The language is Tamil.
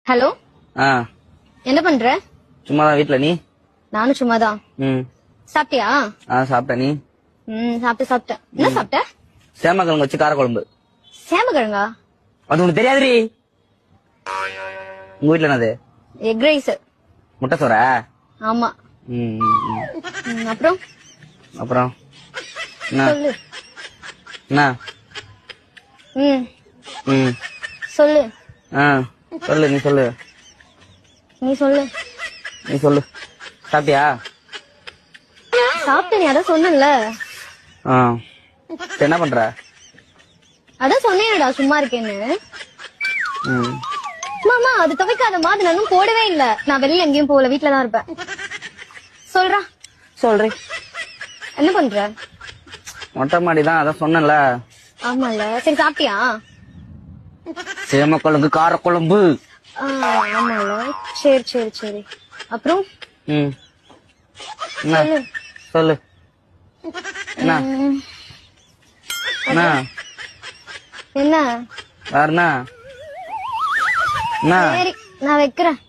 ஹலோ. என்ன பண்ற? சும்மாதான் வீட்ல. நீ? நானும் சும்மாதான். சாப்பிட்டியா? சாப்பிட்டேன். நீ? சாப்பிட்டேன். என்ன சாப்பிட்ட? சேமக்கிழங்கு வச்சு காரக்குழம்பு. சேமக்கிழங்கா? அது உனக்கு தெரியாதுரி. உங்க வீட்ல என்னது? Egg rice. முட்டை சோற? ஆமா. அப்புறம் அப்புறம் என்ன? சொல்லு. என்ன? சொல்லு. சொல்லு. நீ சொல்லு. நீ சொல்லு. நீ சொல்லு. சாப்பிட்டியா? சாப்பிட்ட. நீ அதான் சொன்னல. என்ன பண்ற? அதான் சொன்னேன்டா சும்மா இருக்கேன்னு. மாமா அது துவைக்காதமா, அது நானும் போடவே இல்ல. நான் வெளியில எங்கேயும் போகல, வீட்டுலதான் இருப்பேன். சொல்றா. சொல்றேன். என்ன பண்ற? மொட்டை மாடிதான், அதான் சொன்னல. ஆமால. சரி சாப்பிட்டியா? சேமக்கிழங்கு காரக்குழம்பு. ஆமால. சரி சரி சரி. அப்புறம் என்ன? சொல்லு. என்ன? என்ன? வேறனா? சரி நான் வைக்கிறேன்.